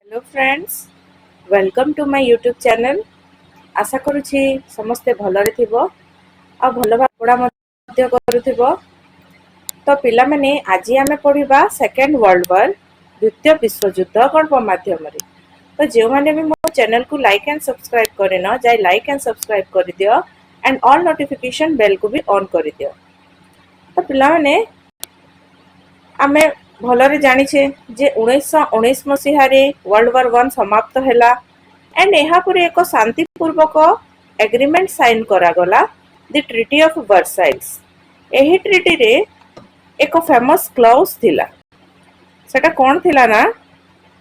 Hello friends, welcome to my YouTube channel. आशा करुछि समस्ते भलरे थिबो आ भल पढ़ा मध्य करुथिबो। तो पिला माने आज आमे पढ़िबा सेकेंड वर्ल्ड वार द्वितीय विश्वयुद्ध गल्प माध्यम रे। तो जो माने भी मो चैनल को लाइक एंड सब्सक्राइब करे न जाय लाइक एंड सब्सक्राइब कर दियो एंड ऑल नोटिफिकेशन बेल को भी ऑन कर दियो। तो पिला माने आमे भलरे जानिछे जे 1919 मसीहारे वर्ल्ड वार 1 समाप्त हैला एंड यहाँ पर एक शांतिपूर्वक एग्रीमेंट साइन करागला द ट्रिटी ऑफ वर्साइल्स। एही ट्रिटी रे एक फेमस क्लॉज थिला, सेटा कौन थिला ना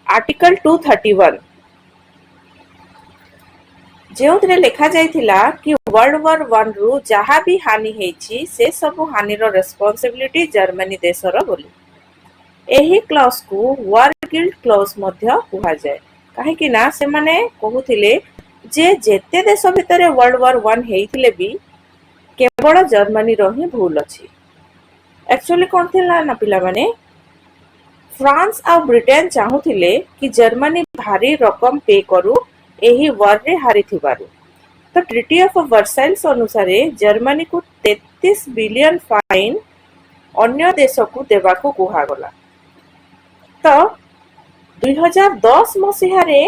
आर्टिकल 231 जो लिखा जाइथिला कि वर्ल्ड वार 1 रु जहाँ भी हानि हेछि से सब हानिर रेस्पॉन्सिबिलिटी जर्मनी देशर बोली। एही क्लॉज को वार गिल्ड क्लॉज मध्य कुहा जाए कहीं ना से माने कहूथिले जे जेते देश भितर वर्ल्ड वार 1 हेइथिले भी केवल जर्मनी रो ही भूल अछि। एक्चुअली कौन थिला ना पिला माने फ्रांस आ ब्रिटेन चाहूथिले कि जर्मनी भारी रकम पे करू एही वार रे हारी थिबारु। तो ट्रिटी ऑफ वर्साइल्स अनुसार जर्मनी को 33 बिलियन फाइन अन्य देश को देवा को कुहा गला। तो 2010 मसीहारे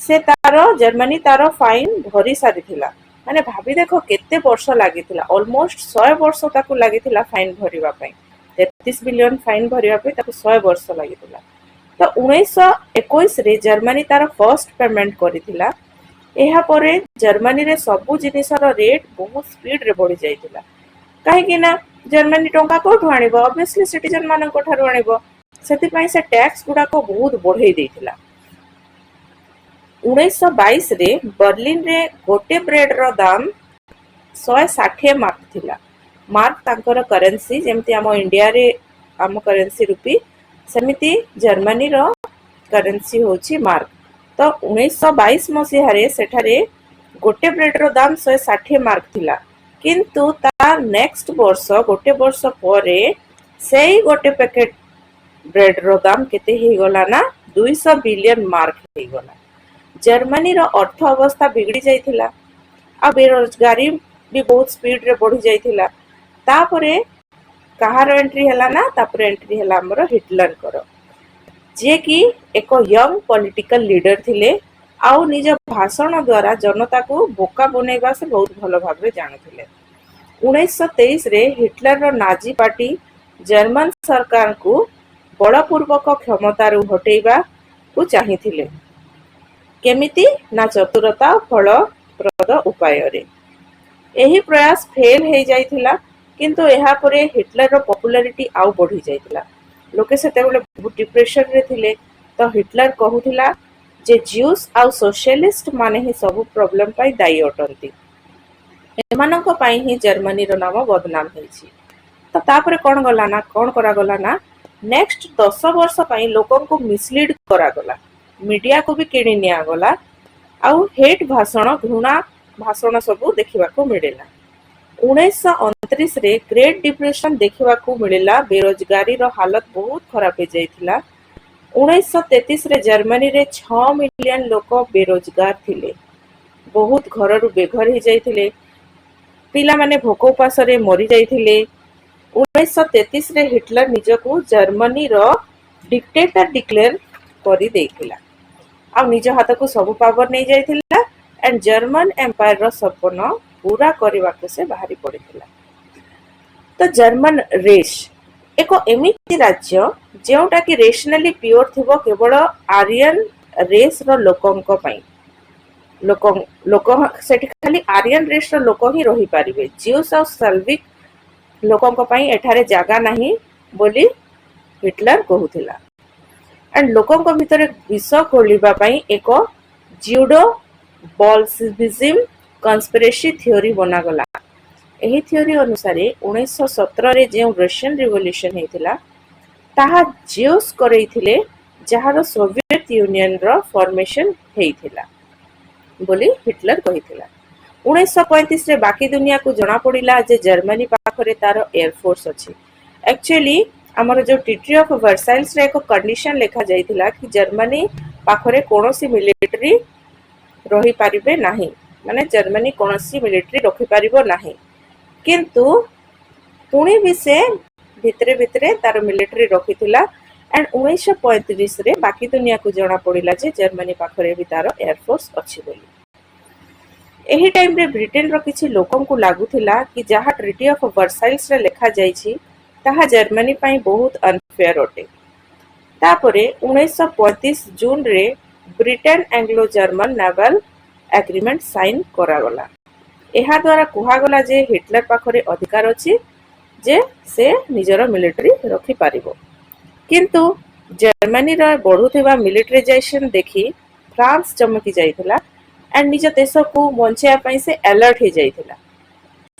से तार जर्मनी तार फाइन भरी सारी थिला। माने भाभी देखो केते वर्ष लागिथिला, ऑलमोस्ट 100 वर्ष ताकू लागिथिला फाइन भरिबा पई। 33 बिलियन फाइन भरिबा पई ताकू 100 वर्ष लागिथिला। तो 1921 रे जर्मनी तार फर्स्ट पेमेंट करिथिला। एहा परे जर्मनी रे सबु जिनिसर रेट बहुत स्पीड रे बढ़ी जाइथिला। काहे कि ना जर्मनी टंका कोठु आनिबो, ऑब्वियसली सिटीजन मानक ठारु आनिबो, सेति पई से टैक्स गुडा को बहुत बढ़ाई देथिला। 1922 रे बर्लिन रे गोटे ब्रेड रो दाम 160 मार्क थिला। मार्क तांकर करेंसी जेमति हम इंडिया रे हम करेंसी रुपी, सेमिति जर्मनी रो करेंसी होची मार्क। तो 1922 मसीहारे सेठारे गोटे ब्रेड रो दाम 160 मार्क थिला, किंतु ता नेक्स्ट वर्ष गोटे वर्ष परे सेई गोटे पैकेट ब्रेड रो दाम केते ही गला ना 200 बिलियन मार्क ही गला। जर्मनी रो अर्थ अवस्था बिगड़ी जाइथिला आ बेरोजगारी भी बहुत स्पीड रे बढ़ी जाइथिला। तापरे कहार एंट्री हला ना तापरे एंट्री हला हमर हिटलर करो, जे कि एक यंग पॉलिटिकल लीडर थिले आउ निज भाषण द्वारा जनता को बोका बनेबा से बहुत भलो भाबरे जानुथिले। 1923 रे हिटलर रो नाजी पार्टी जर्मन सरकार को बलपूर्वक क्षमतारू हटेइबा को चाहिथिले, केमिति ना चतुरता फलप्रद उपाय रे। एही प्रयास फेल हे जाइथिला, किंतु एहा परे हिटलर रो पॉपुलैरिटी आउ बढ़ी जाइथिला। लोके सेतेबेले बहुत डिप्रेशन रे थिले। तो हिटलर कहूथिला जे ज्यूस आउ सोशलिस्ट माने ही सब प्रॉब्लम पाई दायी अटंती, एमानक पाई ही जर्मनी रो नाम बदनाम हेछि। तो तापरे कोन गला ना कोन करा गला ना नेक्स्ट 10 वर्ष पाई लोकन को मिसलीड करा गला, मीडिया को भी किणी निया गला आउ हेट भाषण घृणा भाषण सब देखिबा को मिलेला। 1929 रे ग्रेट डिप्रेशन देखिबा को मिलेला, बेरोजगारी रो हालत बहुत खराब हो जाइथिला। 1933 रे जर्मनी रे 6 मिलियन लोक बेरोजगार थिले, बहुत घर रु बेघर हो जाइथिले, पिला माने भोक उपास रे मरि जाइथिले। 1933 रे हिटलर निजको जर्मनी रो डिक्टेटर डिक्लेयर करी देइथिला आ निज हाथ को सब पावर नहीं जाइथिला एंड जर्मन एम्पायर रो सपन पूरा करबा को से बाहरी पड़िथिला। तो जर्मन रेस एक एमिति राज्य जेउटा कि रेशनली प्योर थिबो केवल आर्यन रेस रो लोकंक पई। लोक सेठी खाली आर्यन रेस रो लोक ही रही पारिबे, ज्यूस और साल्विक लोकंक पई एठारे जागा नाही बोली हिटलर कहूथिला। एंड लोकंक भितर विष खोलिबा पई एक ज्यूडो बोल्शेविज्म कन्स्पिरेसी थ्योरी बना गला। एही थ्योरी अनुसार 1917 रे जे रशियन रिवोल्यूशन हेतिला ताहा ज्यूस करैथिले जहार सोवियत यूनियन रो फॉर्मेशन हेतिला बोली हिटलर कहिथिला। 1935 रे बाकी दुनिया को जना पड़िला जे जर्मनी पाखरे तार एयरफोर्स अछि। एक्चुअली ଆମର जो ट्रिटी ऑफ वर्साइल्स रे एक कंडीशन लिखा जाइथिला कि जर्मनी पाखरे कोनोसी मिलिटरी रही पारिबे नाही, माने जर्मनी कोनोसी मिलिटरी रखि पारिबो नाही, किंतु पुणी भी से भितरे भितरे तार मिलिटरी रखिथिला। एंड 1935 रे बाकी दुनिया को जना पड़िला जे जर्मनी पाखरे भी तार एयरफोर्स अछि बोली। एही टाइम रे ब्रिटेन रो किछि लोकन को लागुथिला कि जहा ट्रिटी ऑफ वर्साइल्स रे लिखा जाइछि ताहा जर्मनी पाई बहुत अनफेयर अटे। तापरे 1935 जून रे Britain Anglo German naval agreement sign करागला। एहा द्वारा कुहागला जे हिटलर पाखरे अधिकार अछि जे से निजर मिलिटरी रखि पारिबो, किंतु जर्मनी रो बढ़ुथिबा मिलिटराइजेशन देखि फ्रांस चमकी जाइथिला एंड निज देश को बंचाइया पई से अलर्ट हो जाइथिला।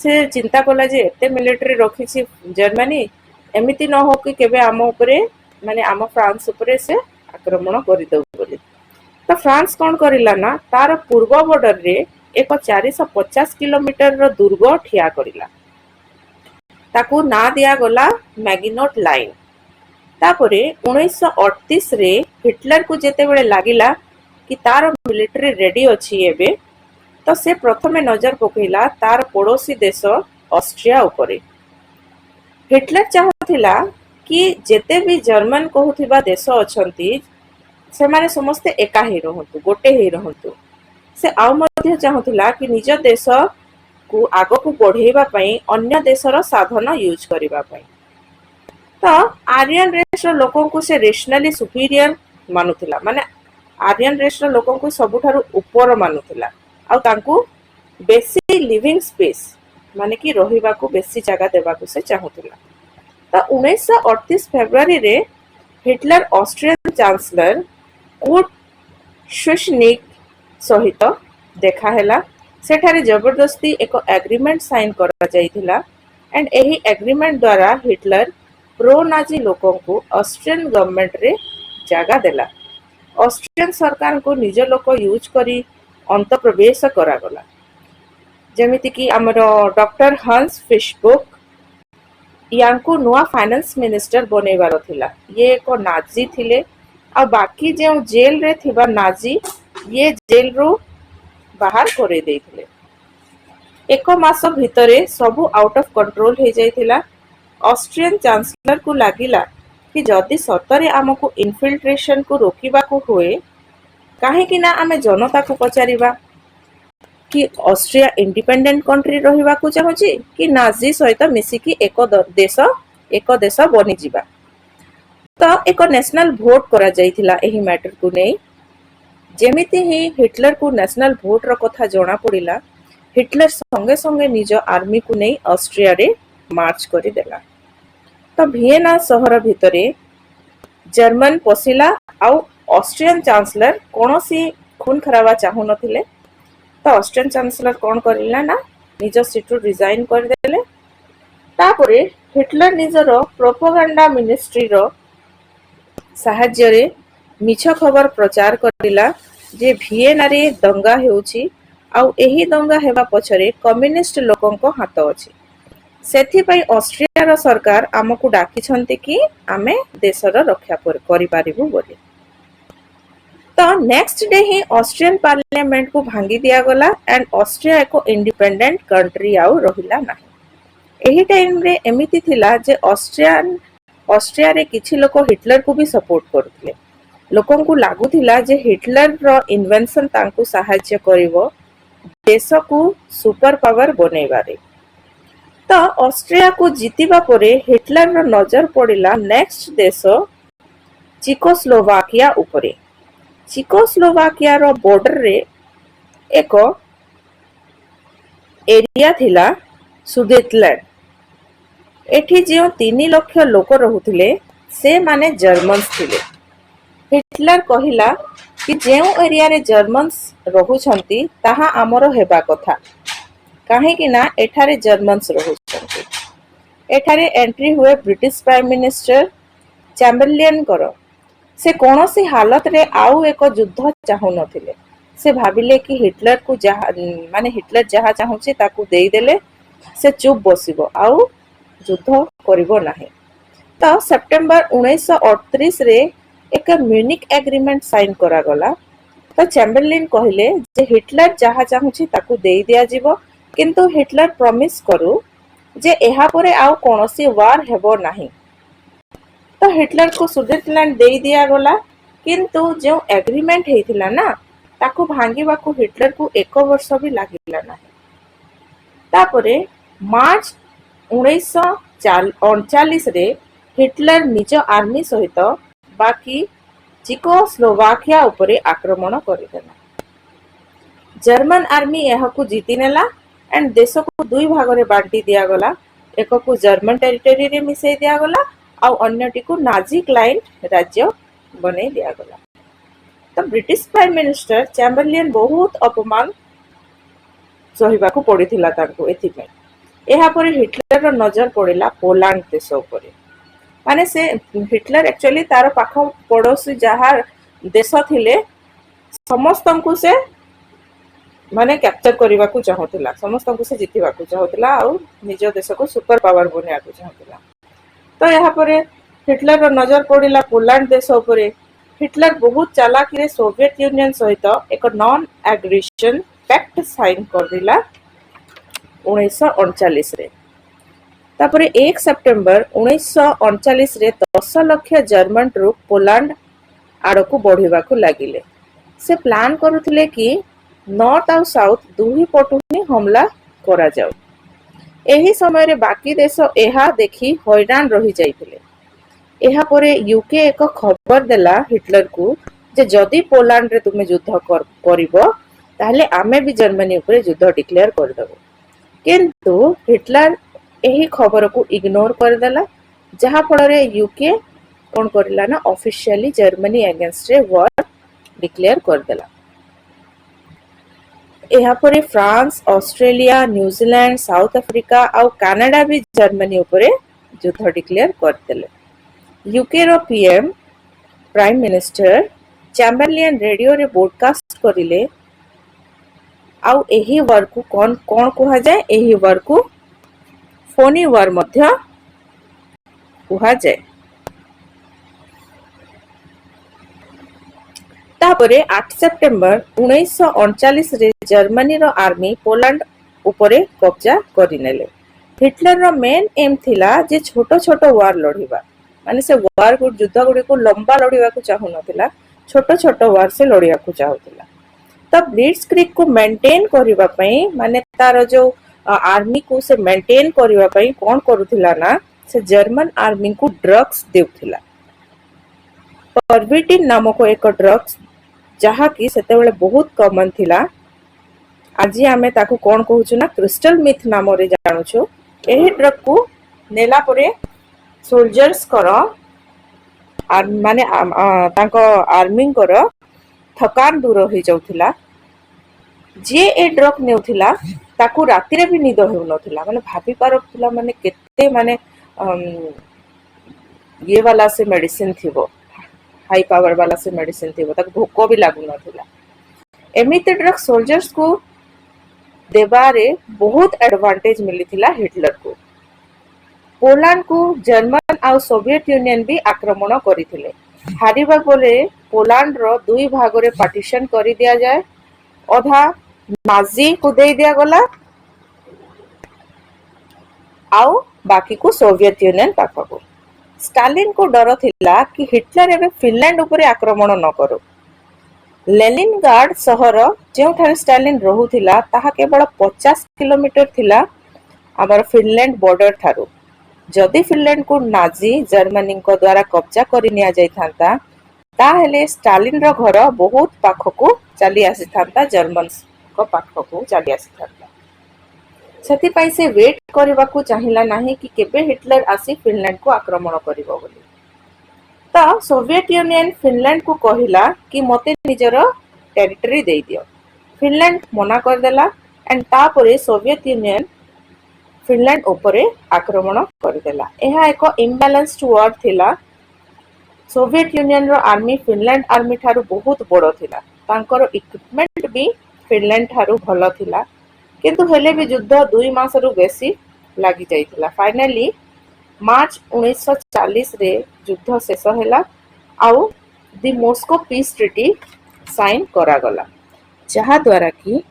से चिंता कला जे एते मिलिटरी रखिछि जर्मनी, एमिति न हो कि केबे आम उपरे माने आम फ्रांस उपरे से आक्रमण करिदौ बोली। तो फ्रांस कौन करिला ना तार पूर्व बॉर्डर रे एक 450 किलोमीटर रो दुर्ग ठिया करिला। ताकू ना दिया गला मैगिनोट लाइन। तापरे 1938 रे हिटलर को जेते बेले लागिला कि तार मिलिटरी रेडी अछि एबे, तो से प्रथमे नजर पकईला तार पड़ोसी देश ऑस्ट्रिया उपरे। हिटलर चाहुथिला कि जेते भी जर्मन कहूथिबा देश अछंती से माने समस्ते एका ही रहंतु, गोटे ही रहंतु। से आउ मध्य चाहुथिला कि निज देश को आगो को बढ़ेबा पई अन्य देशर साधन यूज करिबा पई। तो आर्यन रेस रो लोकन को से रेशनली सुपीरियर मानुथिला, माने आर्यन रेस रो लोकन को सबुठारु ऊपर मानुथिला। आ तांकू बेसी लिविंग स्पेस माने कि रहिबा को बेसी जगह देबा को से चाहुथिला। तो 1938 फेब्रुआरी रे हिटलर ऑस्ट्रियन चांसलर कुर्ट शुशनिक सहित देखा हैला। सेठारे जबरदस्ती एक एग्रीमेंट साइन करा जाइथिला एंड एही एग्रीमेंट द्वारा हिटलर प्रो नाजी लोकों को ऑस्ट्रियन गवर्नमेंट रे जगह देला। ऑस्ट्रियन सरकार को निज लोक यूज करी अंत प्रवेश करागला। जेमिति कि हमर डॉक्टर हंस फिशबुक यांकु नुआ फाइनेंस मिनिस्टर बनेबार थिला। ये एक नाजी थिले आ बाकी जो जेल रे थिबा नाजी ये जेल रो बाहर करे देथिले। एक मास भितरे सबु आउट ऑफ कंट्रोल हो जाइथिला। ऑस्ट्रियन चांसलर को लागिला कि जदि सतरे आमको इनफिल्ट्रेशन को रोकिबा को होए काहेकि ना आमे जनता को पचारिबा कि ऑस्ट्रिया इंडिपेंडेंट कंट्री रहिबा को चाहूची कि नाजी सहित मिसिकी एक देश बनी जिबा। तो एक नेशनल भोट करा जाइथिला एही मैटर को नै। जेमिति ही हिटलर को नेशनल भोट रो कथा जणा पड़िला, हिटलर संगे संगे निज आर्मी को नै ऑस्ट्रिया रे मार्च करि देला। तो वियना शहर भितरे जर्मन पसिला आउ ऑस्ट्रियन चांसलर कोनोसी खून खराबा चाहू नथिले। तो ऑस्ट्रियन चांसलर कौन करिला ना निज सीट रिजाइन कर देले। तापरे हिटलर निजर प्रोपोगंडा मिनिस्ट्री रो साहाय्य रे मिछ खबर प्रचार करिला जे वियना रे दंगा हेउची आउ एही दंगा हेबा पछरे कम्युनिस्ट लोकन को हाथ अछि। सेथि पई ऑस्ट्रिया रो सरकार हमकु डाकी छंती कि आमे देशर रक्षा करि पारिबु बोली। तो नेक्स्ट डे ही ऑस्ट्रियन पार्लियामेंट को भांगी दिया गला एंड ऑस्ट्रिया एक इंडिपेंडेंट कंट्री आउ रहिला नाही। एही टाइम रे एमिति थिला जे ऑस्ट्रिया रे किछि लोक हिटलर को भी सपोर्ट करथिले। लोकन को लागुथिला जे हिटलर रो इन्वेंशन तांकु सहाय्य करिवो देश को सुपर पावर बनेबारे। तो ऑस्ट्रिया को जीतिबा परे हिटलर रो नजर पड़िला नेक्स्ट देश चेकोस्लोवाकिया उपरे। चेकोस्लोवाकिया रो बॉर्डर रे एक एरिया थिला सुडेटलैंड। एठी जो 3 लाख लोक रहुथिले से माने जर्मन्स थिले। हिटलर कहिला कि जेउ एरिया रे जर्मन्स रहुछंती ताहा हमरो हेबा कथा, काहे कि ना एठारे जर्मन्स रहुछंती। एठारे एंट्री हुए ब्रिटिश प्राइम मिनिस्टर चैम्बरलेन करो। से कौनसी हालत रे आउ एक युद्ध चाहू नथिले। से भाबिले कि हिटलर को माने हिटलर जहा चाहूची ताकू देई देले से चुप बसिबो आउ युद्ध करिबो नाही। तो सेप्टेम्बर 1938 रे एक म्यूनिक एग्रीमेंट साइन करागला। तो चैम्बरलिन कहले जे हिटलर जहाँ चाहूँ ताकू देई दिया जीवो, किंतु हिटलर प्रॉमिस करू जे एहा परे आउ कोनोसी वार हेबो नाही। तो हिटलर को सुडेटलैंड देई दिया गला, किंतु जो एग्रीमेंट हेइथिला ना ताकू भांगिबाकू हिटलर को 1 वर्ष भी लागिला नाही। तापरे मार्च 1939 रे हिटलर निज आर्मी सहित बाकी चेकोस्लोवाकिया उपरे आक्रमण करिदेला। जर्मन आर्मी यहाकू जीति नेला एंड देश को 2 भाग रे बांटी दिया गला। एक को जर्मन टेरिटरी रे मिसई दिया गला आ अन्यटी को नाजी क्लाइंट राज्य बने दिया गला। तो ब्रिटिश प्राइम मिनिस्टर चैम्बरलिन बहुत अपमान सहिबाकू पड़िथिला तांको। एथिपे एहा परे हिटलर रो नजर पड़िला पोलैंड देश उपरे। माने से हिटलर एक्चुअली तार पाख पड़ोसी जहाँ देश थिले समस्तंकु से माने कैप्चर करने को चाहूला, समस्त को से जीतवा को चाहूला और निज देश को सुपर पावर बनवा को चाहूला। तो यहाँ पर हिटलर रो नजर पड़िला पोलैंड देश उपरे। हिटलर बहुत चालाकी रे सोवियत यूनियन सहित एक नॉन एग्रेशन पैक्ट साइन कर दिला 1939 रे। तापरे 1 सेप्टेम्बर 1939 रे 10 लाख जर्मन ट्रुप पोलैंड आड़कू बढ़िबा को लागिले। से प्लान करुथिले कि नॉर्थ और साउथ दुही पटु ही हमला करा जाऊ। एही समय रे बाकी देश एहा देखी हैरान रही जाइथिले। एहा परे यूके एक खबर देला हिटलर को जे जदी पोलैंड रे तुमे युद्ध करिवो ताहले आमे भी जर्मनी ऊपर युद्ध डिक्लेयर कर देबो। किंतु हिटलर एही खबर को इग्नोर कर देला, जहा फल रे यूके कोन करला ना ऑफिशियली जर्मनी अगेंस्ट रे वॉर डिक्लेयर कर देला। यहाँ पर France, Australia, New Zealand, South Africa और कनाडा भी जर्मनी उपरे युद्ध डिक्लेयर करदेले। यूके रो PM prime minister Chamberlain radio रे ब्रॉडकास्ट करिले आउ एही वार को कोन कहा जाए, एही वार को फोनी वार मध्य कहा जाए। तापरे 8 सेप्टेम्बर 1939 रे जर्मनी रो आर्मी पोलैंड उपरे कब्जा करिनेले। हिटलर रो मेन एम थिला जे छोटो छोटो वार लड़िबा, माने से वार को युद्ध गुडी को लंबा लड़िबा को चाहु नथिला, छोटो छोटो वार से लड़िया को चाहुथिला। तब ब्लिट्जक्रिग को मेंटेन करिबा पई, माने तार जो आर्मी को से मेंटेन करिबा पई कोन करूथिला ना से जर्मन आर्मी को ड्रग्स देउथिला। परविटिन नामक एक ड्रग्स जहा कि सेतेबेले बहुत कॉमन थिला। आज आमे ताकू कोन कहूछु ना क्रिस्टल मिथ नाम रे जानुछु। एही ड्रग को नेला परे सोल्जर्स करो माने तांको आर्मी करो थकान दूर हो जाउथिला। जे ए ड्रग नेउथिला ताकू राति रे भी निद हेउ नथिला, माने भाबी पारथिला माने केते माने ये वाला से मेडिसिन थिबो, हाई पावर वाला से मेडिसिन थी, भोक भी लागू ना। एमिते ड्रग सोल्जर्स को देबारे बहुत एडवांटेज मिली थिला हिटलर को। पोलैंड को जर्मन और सोवियत यूनियन भी आक्रमण करिथिले। हारिबा बोले पोलैंड रो 2 भाग रे पार्टीशन करि दिया जाए, अधा नाजी को दे दिया गला आउ बाकी को सोवियत यूनियन पाखको। स्टालिन को डर थिला कि हिटलर एबे फिनलैंड उपरे आक्रमण न करो। लेनिनग्राड सहर जेउठारे स्टालिन रहुथिला ताहा केवल 50 किलोमीटर थिला आमर फिनलैंड बॉर्डर थारू। जदि फिनलैंड को नाजी जर्मनी को द्वारा कब्जा करि निया जाय थांता ताहेले स्टालिन रो घर बहुत पाखको चली आसी थांता, जर्मन को पाखको चली आसी थांता। सेति पई से वेट करबा को चाहिला नाही कि केबे हिटलर आसी फिनलैंड को आक्रमण करिवो बोली। तो सोवियत यूनियन फिनलैंड को कहिला कि मते निजर टेरिटरी दे दियो। फिनलैंड मना कर देला एंड तापरे सोवियत यूनियन फिनलैंड उपरे आक्रमण कर देला। एहा एक इम्बैलेंस्ड वॉर थिला। सोवियत यूनियन रो आर्मी फिनलैंड आर्मी थारू बहुत बड़ थिला, तांकर इक्विपमेंट भी फिनलैंड थारू भलो थिला, किंतु हेले भी युद्ध 2 मास रु बेसी लागी जाइथिला। फाइनली मार्च 1940 रे युद्ध शेष होला आउ दी मॉस्को पीस ट्रिटी साइन करागला जहा द्वारा कि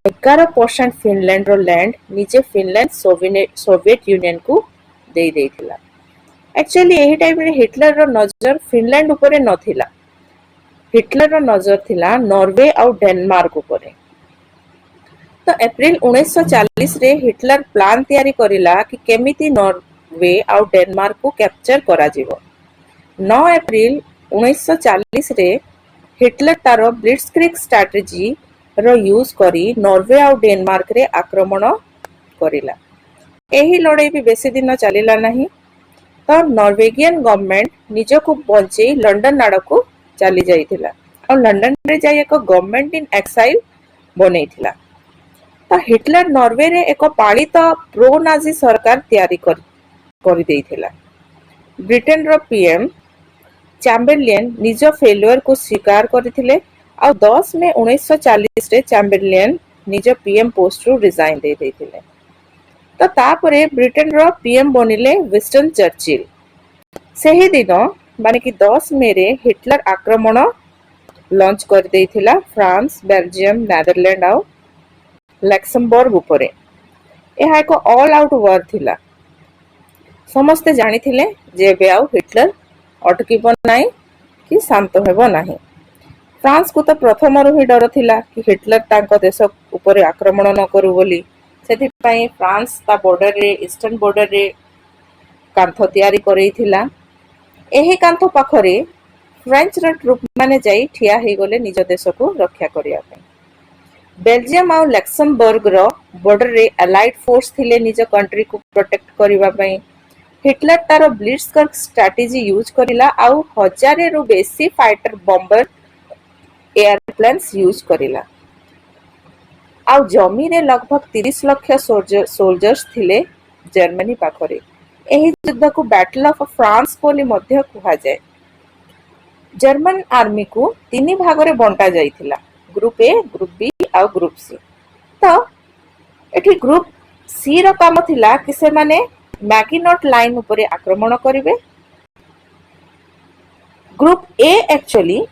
11% फिनलैंड रो लैंड निजे फिनलैंड सोवियत यूनियन को दे देथिला। एक्चुअली एही टाइम रे हिटलर रो नजर फिनलैंड उपरे नथिला, हिटलर रो नजर थिला नॉर्वे आउ डेनमार्क उपरे। तो एप्रिल 1940 रे हिटलर प्लान तैयारी करिला कि केमिति नॉर्वे आउ डेनमार्क को कैप्चर करा जिवो। 9 एप्रिल 1940 रे हिटलर तार ब्लिट्जक्रिग स्ट्रैटेजी रो यूज करी नॉर्वे आउ डेनमार्क रे आक्रमण करिला। एही लड़ाई भी बेसी दिन चलिला नहीं। तो नॉर्वेगियन गवर्नमेंट निज को बंचे लंडन आड़ को चली जाइथिला और लंडन रे जाई एक गवर्नमेंट इन एक्साइल बनैथिला। तो हिटलर नॉर्वे रे एक पालित प्रो नाजी सरकार तैयारी करी देइथिला। ब्रिटेन रो पीएम चैम्बरलेन निज फेल्युअर को स्वीकार करथिले और 10 मई 1940 रे चैम्बरलेन निज पीएम पोस्ट रु रिजाइन दे देइथिले। तो तापरे ब्रिटेन रो पीएम बनिले विंस्टन चर्चिल। सेही दिन माने कि 10 मई रे हिटलर आक्रमण लॉन्च कर देइथिला फ्रांस, बेल्जियम, नेदरलैंड और लक्समबर्ग उपरे। यह एक ऑल आउट वॉर थिला। समस्ते जानिथिले जे एबे आउ हिटलर अटकिबो नाही कि शांत हेबो नाही। फ्रांस को तो प्रथम रु ही डर थिला कि हिटलर तांको देश उपरे आक्रमण न करू बोली। सेथिपाई फ्रांस ता बॉर्डर रे ईस्टर्न बॉर्डर रे कांथ तैयारी करैथिला। एही कांथ पाखरे फ्रेंच रो ट्रुप माने जाई ठिया हे गले निज देश को रक्षा करिया पे। बेल्जियम और लक्समबर्ग रो बॉर्डर रे अलाइड फोर्स थिले निज कंट्री को प्रोटेक्ट करिवा पई। हिटलर तारो ब्लिट्जक्रिग स्ट्रैटेजी यूज करिला आउ 1000 रु बेसी फाइटर बॉम्बर एयरप्लेन्स यूज करिला। आउ जमी रे लगभग 30 लाख सोल्जर्स थिले जर्मनी पाखरे। एही युद्ध को बैटल ऑफ फ्रांस बोली मध्य कुहा जाए। जर्मन आर्मी को 3 भाग रे बंटा जाइथिला, ग्रुप ए, ग्रुप बी और ग्रुप सी। तो एठी ग्रुप सी रो काम थिला कि से माने मैगिनट लाइन उपरे आक्रमण करिवे। Group A actually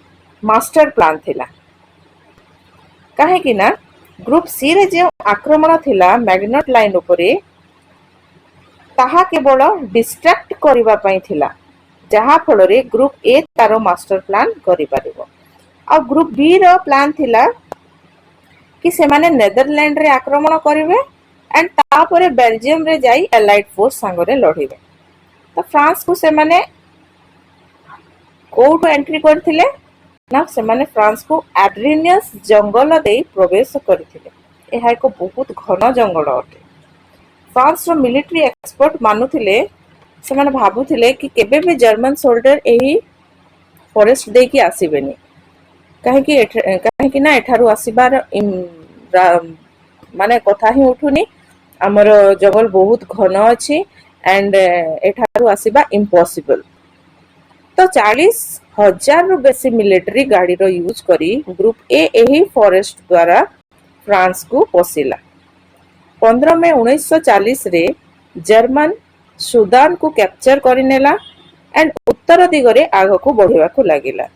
master plan थिला काहे कि ना ग्रुप सी रे जे आक्रमण थिला मैग्नेट लाइन उपरे ताहा केवल डिस्ट्रैक्ट करिवा पई थिला, जहा फल रे group A taro master plan करि परिबो। आ ग्रुप बी रो प्लान थिला कि से माने नेदरलैंड रे आक्रमण करिवे एंड तापरे बेल्जियम रे जाई एलाइड फोर्स संगरे लढिवे। तो फ्रांस को से माने कोड एंट्री करथिले ना से माने फ्रांस को एड्रिनियस जंगल दे प्रवेश करथिले। एहा एक बहुत घन जंगल अटे। फ्रांस रो मिलिटरी एक्सपर्ट मानुथिले से माने भाबुथिले कि केबे भी जर्मन सोल्जर एही फॉरेस्ट दे की आसीबेनी काहे कि ना एठारु आसीबार माने कथा ही उठुनी। हमर जंगल बहुत घन अछि एंड एठारु आसीबा इम्पॉसिबल। तो 40,000 रु बेसी मिलिटरी गाड़ी रो यूज करी ग्रुप ए एही फॉरेस्ट द्वारा फ्रांस को पसिला। 15 मई 1940 रे जर्मन सुदान को कैप्चर करिनेला एंड उत्तर दिगरे आग को बढ़िवा को लागिला।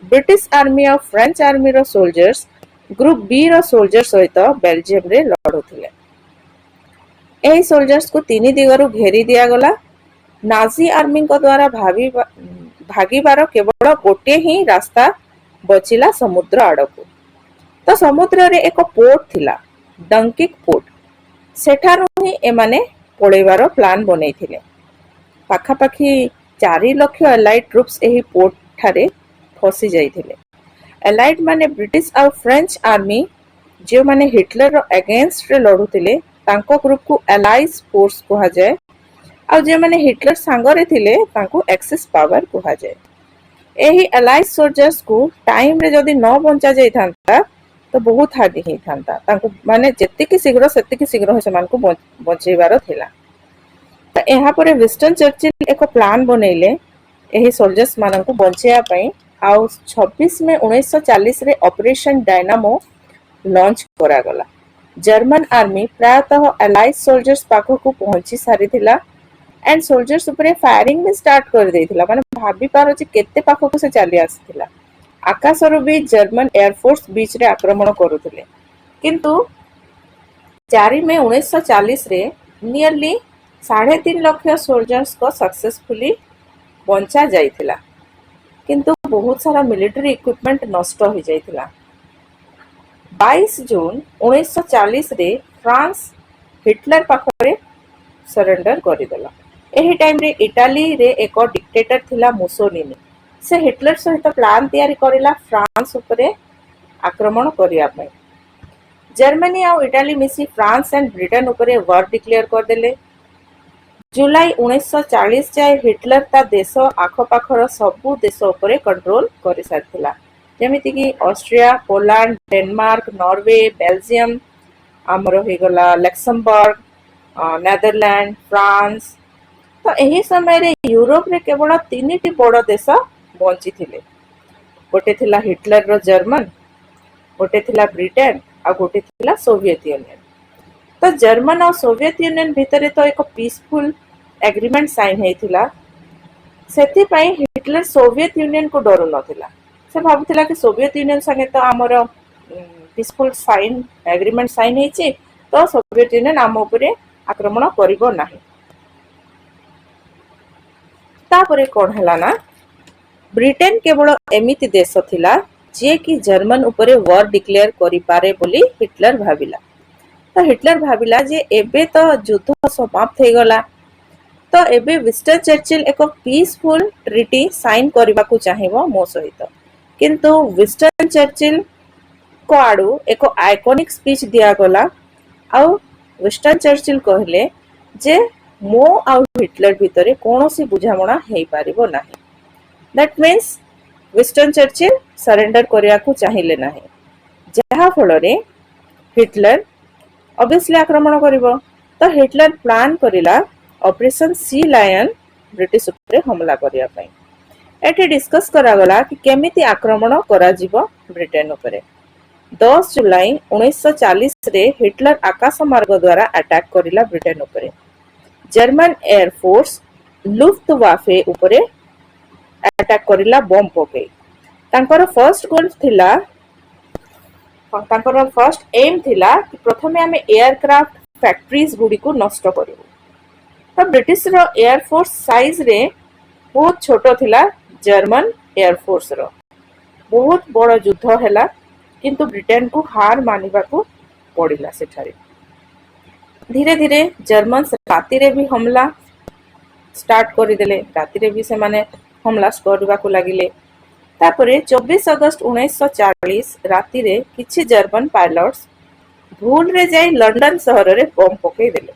ब्रिटिश आर्मी और फ्रेंच आर्मी रो सोल्जर्स ग्रुप बी रो सोल्जर सहित बेल्जियम रे लड़ुथिले। एही सोल्जर्स को 3 दिगरु घेरी दिया गला। नाजी आर्मी को द्वारा भागीबार केवल गोटे ही रास्ता बचिला समुद्र आड़कू। तो समुद्र रे एक पोर्ट थिला डंकिक पोर्ट, सेठारु ही एमाने पळेबार प्लान बनैथिले। पाखापाखी 4 लाख एलाइड ट्रुप्स एही पोर्ट ठारे फसी जाइथिले। एलाइड माने ब्रिटिश और फ्रेंच आर्मी जो माने हिटलर रो अगेंस्ट रे लढुथिले तांको ग्रुप को एलाइज फोर्स कहा जाए और जे माने हिटलर सांगरे थिले तांको एक्सिस पावर कहा जाए। एही एलाइज सोल्जर्स को टाइम रे जदी न बंचा जाई थांता तो बहुत हार्ड ही थांता। तांको माने जेतिकी शीघ्र सेतिकी शीघ्र सेमान को बचेबार थिला। तो एहा परे विंस्टन चर्चिल एक प्लान बनैले एही सोल्जर्स मानन को बचेया पई आउ 26 मई 1940 रे ऑपरेशन डायनामो लॉन्च करा गला। जर्मन आर्मी प्रायतः एलाइज सोल्जर्स पाखो को पहुंची सारी थिला एंड सोल्जर्स उपरे फायरिंग भी स्टार्ट कर देइथिला माने भाबी पारो जे केते पाखकु से चली आसिथिला आकाशरु भी जर्मन एयरफोर्स बीच रे आक्रमण करुथिले किंतु 4 मई 1940 रे नियरली 3.5 लाख सोल्जर्स को सक्सेसफुली बंचा जाइथिला किंतु बहुत सारा मिलिटरी इक्विपमेंट नष्ट हो जाइथिला 22 जून 1940 रे फ्रांस हिटलर पाखरे सरेंडर करिदेला एही टाइम रे इटाली रे एक डिक्टेटर थिला मुसोलिनी से हिटलर सहित प्लान तैयारी करिला फ्रांस उपरे आक्रमण करिया पय जर्मनी और इटाली मिसी फ्रांस एंड ब्रिटेन उपरे वॉर डिक्लेयर कर देले जुलाई 1940 जाए हिटलर ता देश आखपाखर सबु देश उपरे कंट्रोल करि सारथिला जेमिति कि Austria Poland Denmark Norway Belgium आमर हो गला लक्समबर्ग नेदरलैंड फ्रांस तो यही समय रे यूरोप रे केवल 3टी बड़ देश बंची थिले गोटे थिला हिटलर रो जर्मन गोटे थिला ब्रिटेन आ गोटे थिला सोवियत यूनियन तो जर्मन और सोवियत यूनियन भितर तो एक पीसफुल एग्रीमेंट साइन हेतिला सेति पई हिटलर सोवियत यूनियन को डरू नथिला से भाबुथिला कि सोवियत यूनियन संगे तो आमर पीसफुल साइन एग्रीमेंट साइन हेछि तो सोवियत यूनियन आम उपरे आक्रमण करिवो नाही तापरे कोन हला ना ब्रिटेन केवल एमिति देश थिला जे कि जर्मन उपरे वॉर डिक्लेयर करि पारे बोली हिटलर भाबिला तो हिटलर भाबिला जे एबे तो युद्ध समाप्त हो गला तो एबे विस्टन चर्चिल एक पीसफुल ट्रिटी साइन करबा को चाहिबो मो सहित किंतु विस्टन चर्चिल को आडू एक आइकॉनिक स्पीच दिया गला आ विस्टन चर्चिल कहले जे मो आ हिटलर भितरे कोनोसी बुझामणा हेई पारिबो नाही that means Winston Churchill surrender करिया को चाहिले नाही जहा फलरे हिटलर ऑब्वियसली आक्रमण करिवो तो हिटलर प्लान करिला ऑपरेशन सी लायन ब्रिटिश उपरे हमला करिया पई एठी डिस्कस करा गला कि केमिति आक्रमण करा जिवो ब्रिटेन उपरे 10 जुलाई 1940 रे हिटलर आकाश मार्ग द्वारा अटैक करिला ब्रिटेन उपरे जर्मन एयरफोर्स लुफ्टवाफे उपरे अटैक करिला बम पके तांकर फर्स्ट गोल थिला तांकर फर्स्ट एम थिला कि प्रथमे आमे एयरक्राफ्ट फैक्ट्रीज गुडी को नष्ट करिवो तो ब्रिटिश रो एयरफोर्स साइज रे बहुत छोटो थिला जर्मन एयरफोर्स रो बहुत बड़ युद्ध हैला किंतु ब्रिटेन को हार मानिबा को पड़िला सेठारे धीरे धीरे जर्मन राति रे भी हमला स्टार्ट करि देले राति रे भी से माने हमला करबा को लागिले तापरे 24 अगस्त 1940 राति रे किछि जर्मन पायलट्स भूल रे जाई लंडन शहर रे बम पकई देले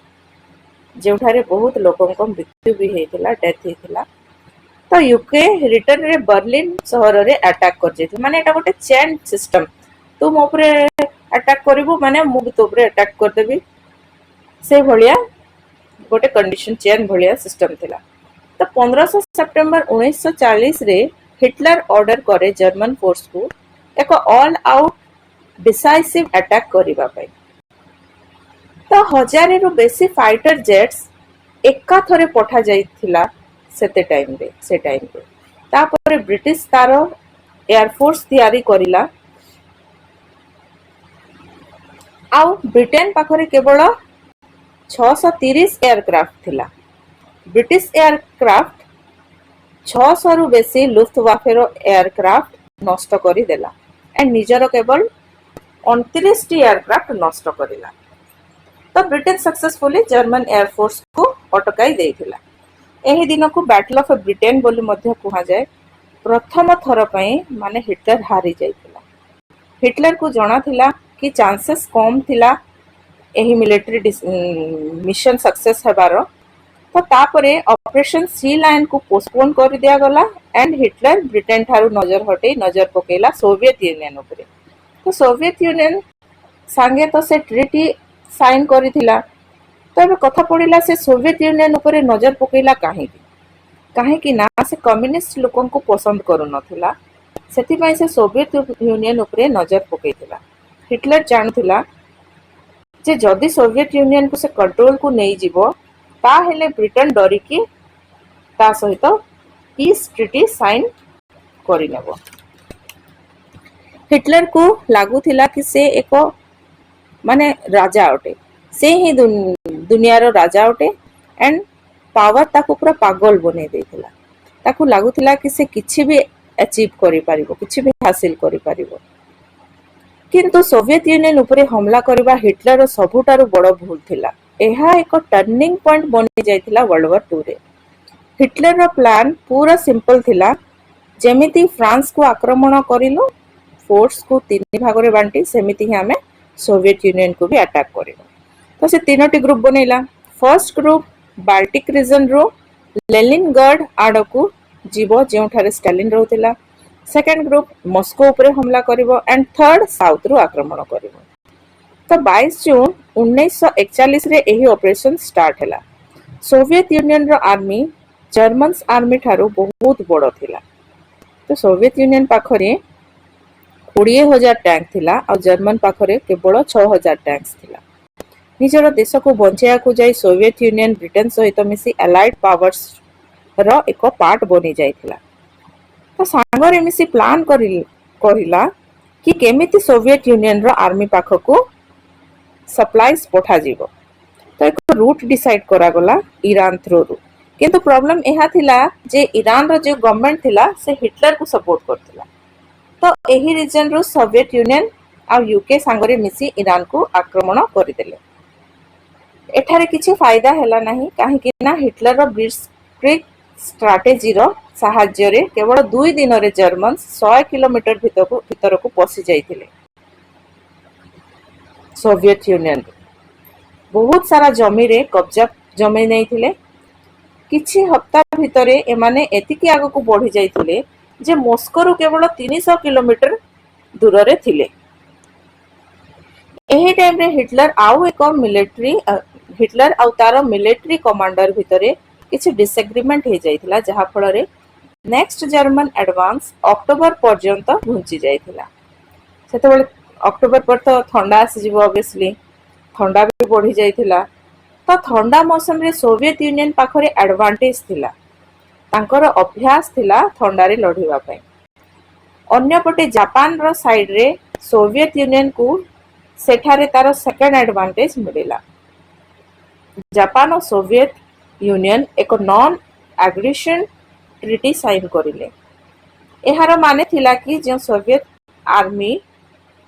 जेउठारे बहुत लोकन को मृत्यु भी हेतिला डेथ हेतिला तो यूके रिटर्न रे बर्लिन शहर रे अटैक कर जेथि माने एटा गोटे चेन सिस्टम तुम ऊपरे अटैक करिवो माने मु भी तो ऊपरे अटैक कर देबी से भलिया गोटे कंडीशन चेन भलिया सिस्टम थिला तो 15 सितंबर 1940 रे हिटलर ऑर्डर करे जर्मन फोर्स को एक ऑल आउट डिसाइसिव अटैक करिबा पई तो 1000 रु बेसी फाइटर जेट्स एका थरे पठा जाइथिला सेते टाइम रे तापर ब्रिटिश तारो एयरफोर्स तैयारी करिला आउ ब्रिटेन पाखरे केवल 630 एयरक्राफ्ट थिला ब्रिटिश एयरक्राफ्ट 600 रु बेसी लुफ्टवाफे रो एयरक्राफ्ट नष्ट करि देला एंड निजर केवल 29 टी एयरक्राफ्ट नष्ट करिला तो ब्रिटेन सक्सेसफुली जर्मन एयरफोर्स को अटकाई देइथिला एही दिन को बैटल ऑफ ब्रिटेन बोली मध्य कुहा जाए प्रथम थर पई माने हिटलर हारी जाइथिला हिटलर को जणा थिला कि चांसेस कम थिला एही मिलिटरी मिशन सक्सेस हेबारो तो तापरे ऑपरेशन सी लाइन को पोस्टपोन कर दिया गला एंड हिटलर ब्रिटेन थारु नजर हटे नजर पकेला सोवियत यूनियन उपरे तो सोवियत यूनियन संगे तो से ट्रिटी साइन करिथिला तो अब कथा पड़िला से सोवियत यूनियन उपरे नजर पकेला काहे कि ना से कम्युनिस्ट लोकन को पसंद करू नथिला सेति पई से सोवियत यूनियन उपरे नजर पकेइथिला हिटलर जानथिला जे जदि सोवियत यूनियन को से कंट्रोल को नै जिवो ताहेले ब्रिटेन डरिकी ता सहित पीस ट्रिटी साइन करिनेबो। हिटलर को लागुथिला कि से एक माने राजा अटे, से ही दुनियार राजा अटे एंड पावर ताकू पूरा पागल बने देथिला। ताकू लागुथिला कि से किछि भी अचीव करि पारिबो, किछि भी हासिल करि पारिबो। किंतु सोवियत यूनियन उपरे हमला करबा हिटलर सबुठारु बड़ भूल थिला। एहा एक टर्निंग पॉइंट बनि जाइथिला वर्ल्ड वॉर 2 रे। हिटलर रो प्लान पूरा सिंपल थिला, जेमिति फ्रांस को आक्रमण करिलो, फोर्स को तीन भाग रे बांटी, सेमिति ही हमें सोवियत यूनियन को भी अटैक करिलो। तो से तीनोटी ग्रुप बनेला। फर्स्ट ग्रुप बाल्टिक रीजन रो लेनिनग्राड आड़ को जीवो जेउठारे स्टालिन रहउतिला। सेकेंड ग्रुप मॉस्को उपरे हमला करिवो एंड थर्ड साउथ रु आक्रमण करिवो। तो 22 जून 1941 रे एही ऑपरेशन स्टार्ट हैला। सोवियत यूनियन रो आर्मी जर्मन्स आर्मी ठारू बहुत बड़ थिला। तो सोवियत यूनियन पाखरे 20,000 टैंक थिला और जर्मन पाखरे केवल 6,000 टैंक्स थिला। निजर देश को बंचाया को जाई सोवियत यूनियन ब्रिटेन सहित मिसी एलाइड पावर्स रो एक पार्ट बनी जाइथिला। तो सांगरे मिसी प्लान करिला कि केमिति सोवियत यूनियन रो आर्मी पाखको सप्लाइज पठा जीवो। तो एक रूट डिसाइड करा गला ईरान थ्रू रु। किंतु प्रॉब्लम एहा थिला जे ईरान रो जे गवर्नमेंट थिला से हिटलर को सपोर्ट करथिला। तो एही रीजन रु सोवियत यूनियन आ यूके सांगरे मिसी ईरान को आक्रमण करिदेले। एठारे किछि फायदा हैला नाही, काहे कि ना हिटलर रो ब्लिट्जक्रिग स्ट्रैटेजी रो साहाय्य रे केवल 2 दिन रे जर्मन 100 किलोमीटर भीतर को पसी जाइथिले। सोवियत यूनियन बहुत सारा जमी रे कब्जा जमी नै थिले। किछि हफ्ता भितरे एमाने एतिकी आगो को बढ़ी जाइथिले जे मॉस्को रु केवल 300 किलोमीटर दूर रे थिले। एही टाइम रे हिटलर आउ तार मिलिटरी कमांडर भितरे किछि डिसएग्रीमेंट हे जाइथिला, जहा फल रे नेक्स्ट जर्मन एडवांस अक्टोबर पर्यंत घुंची जाइथिला। सेतेबेले अक्टोबर पर तो ठंडा आसी जिवो, ऑब्वियसली ठंडा भी बढ़ी जाइथिला। तो ठंडा मौसम रे सोवियत यूनियन पाखरे एडवांटेज थिला, तांकर अभ्यास थिला ठंडा रे लढिबा पय। अन्य पटे जापान रो साइड रे सोवियत यूनियन को सेठारे तार सेकेंड एडवांटेज मिलिला। जापान और सोवियत यूनियन एक नॉन एग्रेशन ट्रिटी साइन करिले। एहार माने थिला कि जे सोवियत आर्मी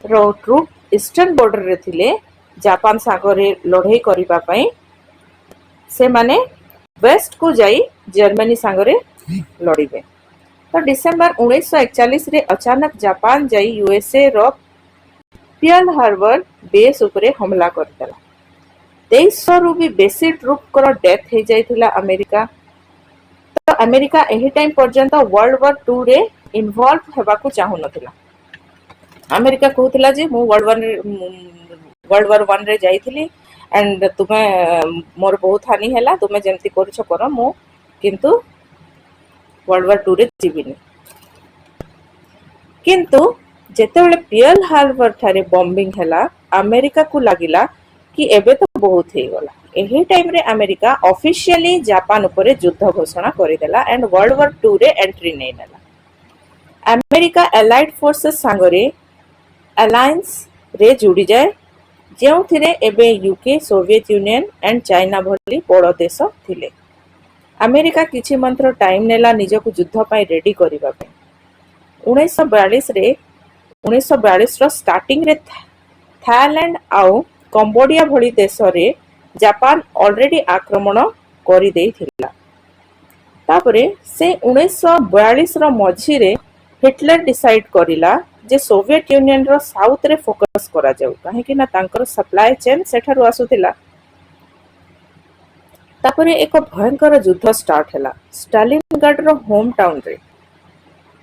रो ट्रूप ईस्टर्न बॉर्डर रे थिले जापान सागरे लड़ाई करिबा पय, से माने वेस्ट को जाई जर्मनी सागरे लड़िबे। तो डिसेंबर 1941 रे अचानक जापान जाई यूएसए रो पर्ल हार्बर बेस उपरे हमला करदेला। 2300 रु भी बेसी ट्रूप कर डेथ हे जाइथिला अमेरिका। तो अमेरिका एही टाइम पर्यंत वर्ल्ड वॉर 2 रे इन्वॉल्व हेबा को चाहू नथिला। अमेरिका कहूथिला जे मु वर्ल्ड वॉर 1 रे जाइथिली एंड तुमे मोर बहुत हानि हैला, तुमे जेमती करछो कर, मु किंतु वर्ल्ड वॉर 2 रे जीविनी। किंतु जेतेबेले पर्ल हार्बर ठारे बॉम्बिंग हैला, अमेरिका को लागिला कि एबे तो बहुत हे गला। एही टाइम रे अमेरिका ऑफिशियली जापान उपरे युद्ध घोषणा करिदेला एंड वर्ल्ड वॉर 2 रे एंट्री नै नेला। अमेरिका एलाइड फोर्सेस सांगरे अलायंस रे जुड़ी जाए, जेउथिरे एबे UK, Soviet union and China भली बड़ देश थिले। अमेरिका किछि मंत्र टाइम नेला निजको युद्ध पय रेडी करिबा पय। 1942 रो स्टार्टिंग रे थाईलैंड आउ कंबोडिया भली देश रे जापान ऑलरेडी आक्रमण करि देइथिला। तापरे से 1942 रो मझी रे हिटलर डिसाइड करिला जे सोवियत यूनियन रो साउथ रे फोकस करा जाऊ, काहे कि ना तांकर सप्लाई चेन सेठारु आसुथिला। तापरे एक भयंकर युद्ध स्टार्ट हैला स्टालिनग्राड रो होम टाउन रे।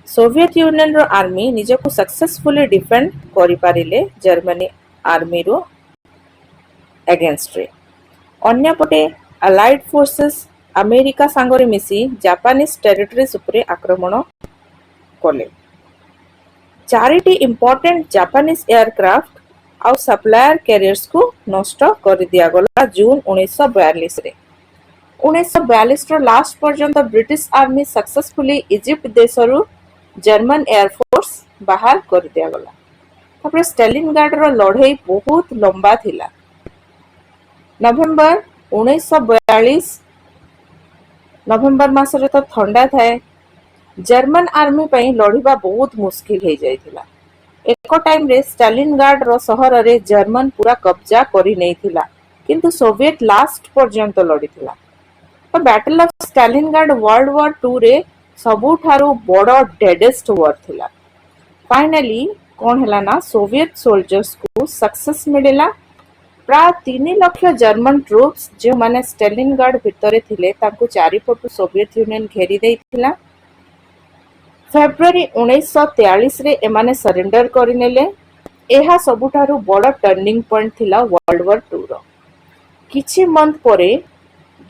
सोवियत यूनियन रो आर्मी निजको सक्सेसफुली डिफेंड करि पारिले जर्मनी आर्मी रो अगेंस्ट रे। अन्य पटे अलाइड फोर्सेस अमेरिका सांगरे मिसी जापानीज टेरिटरीज उपरे आक्रमण कले। चारिटी इंपोर्टेंट जापानीज एयरक्राफ्ट आउ सप्लायर कैरियर्स को नष्ट कर दिया गला जून 1942 रे। 1942 लास्ट पर्यंत ब्रिटिश आर्मी सक्सेसफुली इजिप्ट देशरू जर्मन एयरफोर्स बाहर कर दिया गला। तापर स्टालिनग्राड रो लड़ाई बहुत लंबा थिला। नवेम्बर 1942 नवेम्बर मासरे तो ठंडा थाए। जर्मन आर्मी पई लड़िबा बहुत मुश्किल हो जाइथिला। एक टाइम रे स्टालिनग्राड रो शहर रे जर्मन पूरा कब्जा करि नैथिला, किंतु सोवियत लास्ट पर्यंत लड़िथिला। तो battle of Stalingrad world war 2 रे सबुठारु बड़ डेडेस्ट वॉर थिला। फाइनली कौन हैला ना सोवियत सोल्जर्स को सक्सेस मिलिला। प्राय 3 लाख जर्मन ट्रूप्स जो माने स्टालिनग्राड भितरे थिले तांको चारिपटु सोवियत यूनियन घेरी देइथिला। फेब्रुआरी 1943 रे एमाने सरेंडर करिनेले। एहा सबुठारु बड़ टर्निंग पॉइंट थिला वर्ल्ड वॉर 2 रो। किछि मंथ परे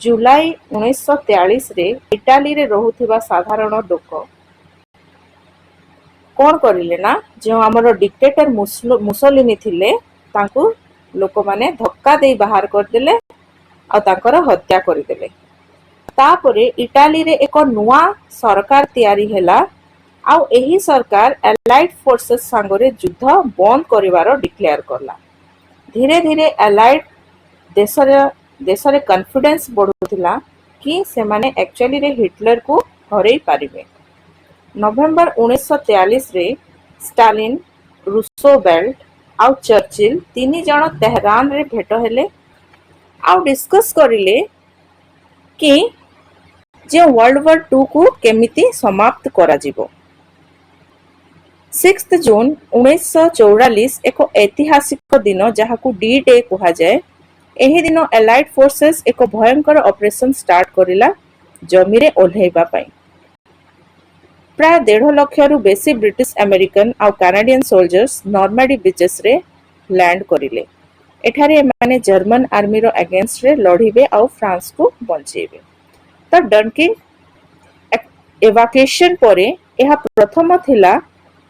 जुलाई 1943 रे इटाली रे रहुथिबा साधारण लोक कौन करिले ना जो हमर डिक्टेटर मुसोलिनी थिले तांको लोक माने धक्का देई बाहर करदेले आ तांकर हत्या करदेले। तापरे इटाली रे एक नुआ सरकार तैयारी हैला। आउ एही सरकार एलाइड फोर्सेस संगरे युद्ध बंद करिवार डिक्लेयर करला। धीरे धीरे एलाइड देशरे कॉन्फिडेंस बढ़ुथिला कि सेमाने एक्चुअली रे हिटलर को हरई पारिबे। नवेम्बर 1943 रे स्टालिन, रूसोवेल्ट आउ चर्चिल 3 जण तेहरान रे भेट हेले आउ डिस्कस करिले कि जे वर्ल्ड वॉर 2 को केमिति समाप्त करा जिवो। 6 जून 1944 एक ऐतिहासिक दिन जहाकू डी डे कहा जाए। एही दिन एलाइड फोर्सेस एक भयंकर ऑपरेशन स्टार्ट करिला जमी रे ओल्हेइबा पई। प्राय 1.5 लाख रु बेसी ब्रिटिश अमेरिकन आउ कैनेडियन सोल्जर्स नॉर्मैडी बीचेस रे लैंड करिले। एठारे माने जर्मन आर्मी रो अगेंस्ट रे लड़िबे आउ फ्रांस को बंचेबे। तो डनकिन एवाक्यूएशन परे एहा प्रथम थिला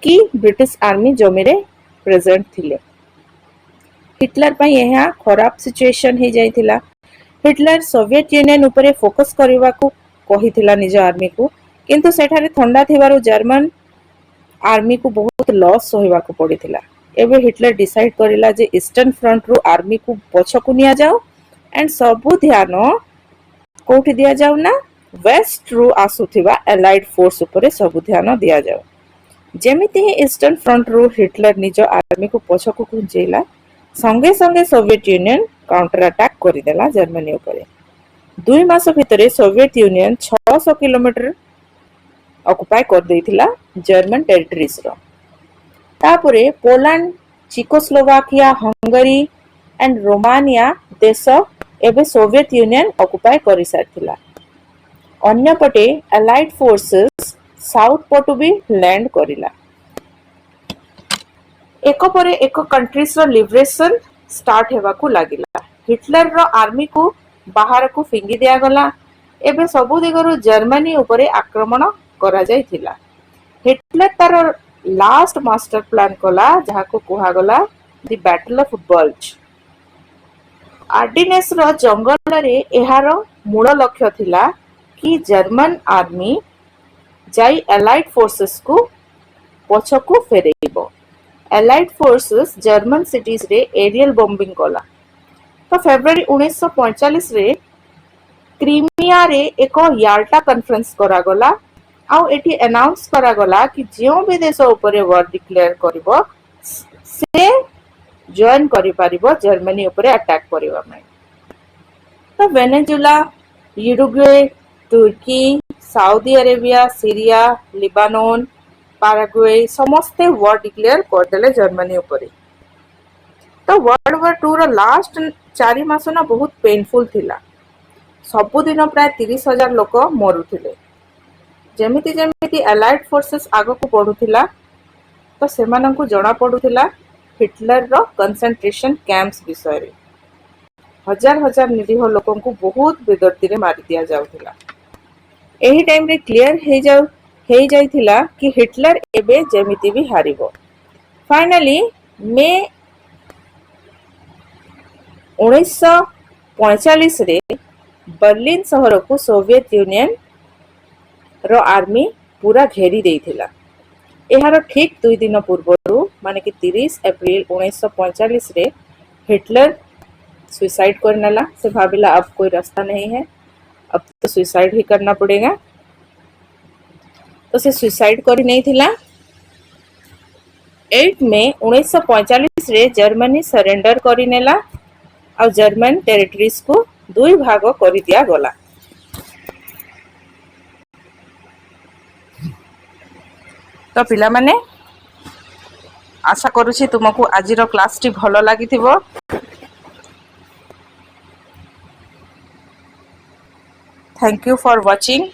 कि ब्रिटिश आर्मी जमी रे प्रेजेंट थिले। हिटलर पई एहा खराब सिचुएशन हे जाइथिला। हिटलर सोवियत यूनियन उपरे फोकस करबा को कहिथिला निज आर्मी को, किंतु सेठारे ठंडा थिबारु जर्मन आर्मी को बहुत लॉस होइबा को पड़िथिला। एबे हिटलर डिसाइड करिला जे ईस्टर्न फ्रंट रु आर्मी को पछकु निया जाओ एंड सबु ध्यान कोठी दिया जाऊ ना वेस्ट रु आसुथिबा एलाइड फोर्स उपरे सबु ध्यान दिया जाओ। जेमिति ही ईस्टर्न फ्रंट रु हिटलर निज आर्मी को पछकु घुंचेला, संगे संगे सोवियत यूनियन काउंटर अटैक करिदेला जर्मनी उपरे। 2 मास भितरे सोवियत यूनियन 600 किलोमीटर ऑक्युपाई कर देइथिला जर्मन टेरिटरीज रो। तापरे Poland, Czechoslovakia, Hungary and Romania देश एबे सोवियत यूनियन ऑक्युपाई करि सारथिला। अन्य पटे एलाइड फोर्सेस साउथ पटु भी लैंड करिला। एक परे एक कंट्रीज रो लिबरेशन स्टार्ट हेबा को लागिला। हिटलर रो आर्मी को बाहर को फिंगी दिया गला। एबे सबु दिगरु जर्मनी उपरे आक्रमण करा जाइथिला। हिटलर तार लास्ट मास्टर प्लान कला जहा को कहा गला द बैटल ऑफ बल्ज। आर्डिनेस रो जंगल रे एहार मूल लक्ष्य थिला कि जर्मन आर्मी जाई एलाइड फोर्सेस को पछकु फेरेइबो। एलाइड फोर्सेस जर्मन सिटीज रे एरियल बॉम्बिंग कला। तो फेब्रुआरी 1945 रे क्रीमिया रे एक याल्टा कॉन्फ्रेंस करा गला आउ एठी अनाउंस करा गला कि जो भी देश ऊपर वॉर डिक्लेयर करिवो से जॉइन करि पारिबो जर्मनी ऊपर अटैक करिवा में। तो वेनेजुला, यूरुग्वे, तुर्की, सऊदी अरेबिया, सीरिया, लिबानन, पाराग्वे समस्ते वॉर डिक्लेयर करदेले जर्मनी ऊपर। तो वर्ल्ड वॉर 2 रो लास्ट 4 मास ना बहुत पेनफुल थिला। सबु दिन प्राय 30,000 लोक मरुथिले। जेमिति जेमिति एलाइड फोर्सेस आगो को बढ़ुथिला तो सेमानंकु जणा पडुथिला हिटलर रो कंसंट्रेशन कैंप्स विषय रे। हजार हजार निरीह लोकंकु बहुत बेदर्दी रे मारि दिया जाउथिला। एही टाइम रे क्लियर हे जाइथिला कि हिटलर एबे जेमिति भी हारिबो। फाइनली मे 1945 रे बर्लिन सहर को सोवियत यूनियन रो आर्मी पूरा घेरी देइथिला। एहार ठीक 2 दिन पूर्व माने कि 30 एप्रिल 1945 रे हिटलर सुसाइड कर नेला। से भाविला अब कोई रास्ता नहीं है, अब तो सुसाइड ही करना पड़ेगा। तो से सुसाइड कर नहीं थिला। 8 मई 1945 रे जर्मनी सरेंडर करी नेला और जर्मन टेरिटरीज को 2 भाग कर दिया गला। तो पिला माने आशा करूछि तुमको आजिर क्लास टी भलो लागिथिबो। Thank you for watching.